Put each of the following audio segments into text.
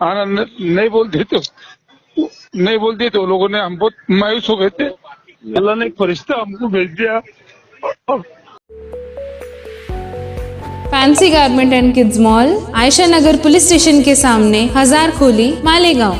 आना नहीं बोलते तो लोगों ने हम बहुत मायूस हो गए थे। अल्लाह ने एक फरिश्ता हमको भेज दिया। और fancy garment and kids mall, Ayesha Nagar police station के सामने, हजार खोली, मालेगांव।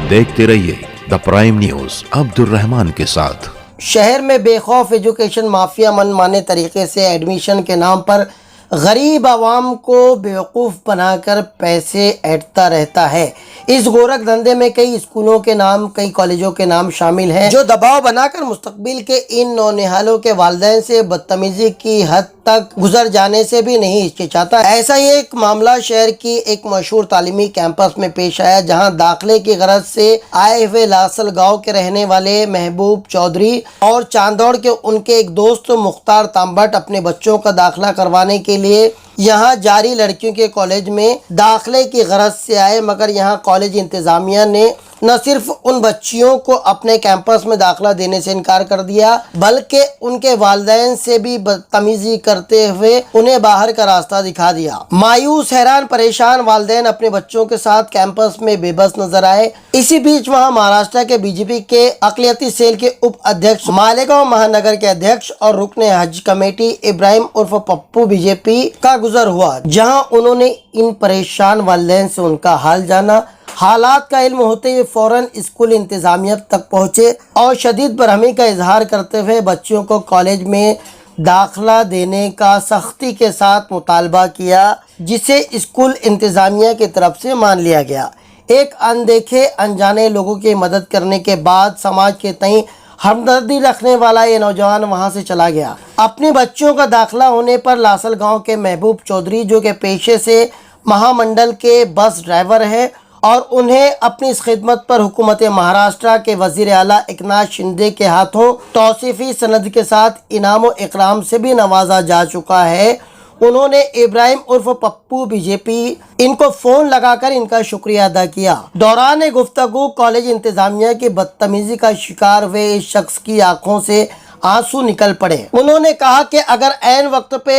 देखते रहिए the prime news Abdul Rahman के साथ। शहर में बेखौफ एजुकेशन माफिया मनमाने तरीके से एडमिशन के नाम पर गरीब आवाम को बेवकूफ़ बनाकर पैसे ऐंठता रहता है। इस गोरख धंधे में कई स्कूलों के नाम, कई कॉलेजों के नाम शामिल हैं, जो दबाव बनाकर मुस्तकबिल के इन नौनिहालों के वालिदैन से बदतमीजी की हद तक गुजर जाने से भी नहीं हिचकिचाता। ऐसा ही एक मामला शहर की एक मशहूर तालीमी कैंपस में पेश आया, जहां दाखिले की गरज से आए हुए लासल गांव के रहने वाले महबूब चौधरी और चांदौड़ के उनके एक दोस्त मुख्तार तांबट अपने बच्चों का दाखिला करवाने के लिए यहाँ जारी लड़कियों के कॉलेज में दाखिले की गरज से आए, मगर यहाँ कॉलेज इंतजामिया ने न सिर्फ उन बच्चियों को अपने कैंपस में दाखिला देने से इनकार कर दिया, बल्कि उनके वालिदैन से भी बदतमीजी करते हुए उन्हें बाहर का रास्ता दिखा दिया। मायूस, हैरान, परेशान वालिदैन अपने बच्चों के साथ कैंपस में बेबस नजर आए। इसी बीच वहाँ महाराष्ट्र के बीजेपी के अक़लियती सेल के उप अध्यक्ष, मालेगांव महानगर के अध्यक्ष और रुकने हज कमेटी इब्राहिम उर्फ पप्पू बीजेपी का गुजर हुआ, जहाँ उन्होंने इन परेशान वालिदैन से उनका हाल जाना। हालात का इल्म होते हुए फौरन स्कूल इंतजामिया तक पहुंचे और शदीद बरहमी का इजहार करते हुए बच्चियों को कॉलेज में दाखिला देने का सख्ती के साथ मुतालबा किया, जिसे स्कूल इंतजामिया की तरफ से मान लिया गया। एक अनदेखे अनजाने लोगों की मदद करने के बाद समाज के तई हमदर्दी रखने वाला ये नौजवान वहां से चला गया। अपने बच्चों का दाखिला होने पर लासल गाँव के महबूब चौधरी, जो के पेशे से महामंडल के बस ड्राइवर है और उन्हें अपनी इस खिदमत पर हुकूमत महाराष्ट्र के वजीर आला एकनाथ शिंदे के हाथों तौसीफी सनद के साथ इनाम व इकराम से भी नवाजा जा चुका है। उन्होंने इब्राहिम उर्फ पप्पू बीजेपी इनको फोन लगाकर इनका शुक्रिया अदा किया। दौरान गुफ्तगू कॉलेज इंतजामिया की बदतमीजी का शिकार हुए इस शख्स की आंखों से आंसू निकल पड़े। उन्होंने कहा कि अगर ऐन वक्त पे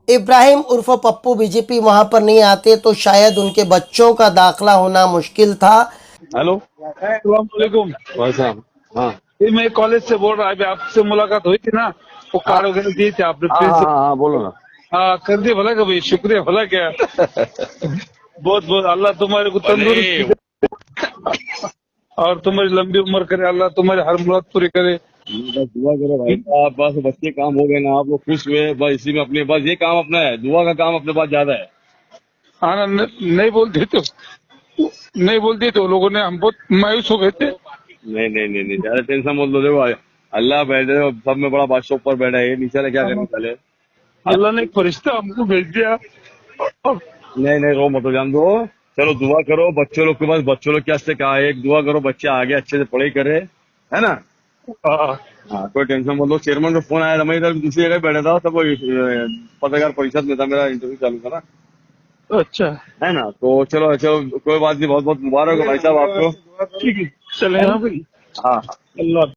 इब्राहिम उर्फ पप्पू बीजेपी वहां पर नहीं आते तो शायद उनके बच्चों का दाखिला होना मुश्किल था। हेलो, अस्सलाम वालेकुम। हाँ, ये मैं कॉलेज से बोल रहा। अभी आपसे मुलाकात हुई थी ना, वो कार्ड वगैरह दिए थे आपने। हाँ, बोलो ना। हाँ, कर दिए। भला कभी शुक्रिया, भला क्या। बहुत बहुत अल्लाह तुम्हारे को तंदुरुस्त और तुम्हारी लंबी उम्र करे, अल्लाह तुम्हारी हर मुराद पूरी करे। बस दुआ करो भाई साहब, बस बच्चे काम हो गए ना, आप लोग खुश हुए, बस इसी में अपने, बस ये काम अपना है, दुआ का काम अपने पास ज्यादा है। आना नहीं बोलते तो लोगों ने हम बहुत मायूस हो गए थे। नहीं, ज्यादा टेंशन मत लो। देखो अल्लाह बैठे, सब में बड़ा बादशाह ऊपर बैठा है, नीचे ने क्या करने चले। अल्लाह ने एक फरिश्ता हमको भेज दिया। और नहीं, रो मत, जान दो। चलो दुआ करो बच्चों लोग के पास, बच्चों लोग क्या से कहा है, एक दुआ करो बच्चे आगे अच्छे से पढ़ाई करे, है ना। हाँ, कोई टेंशन मत लो। चेयरमैन का फोन आया था, मैं इधर दूसरी जगह बैठा था, तब पत्रकार परिषद में था, मेरा इंटरव्यू चालू था ना। अच्छा है ना, तो चलो कोई बात नहीं, बहुत बहुत मुबारक हो भाई साहब आपको। ठीक है, चले। हाँ भाई, हाँ। अल्लाह।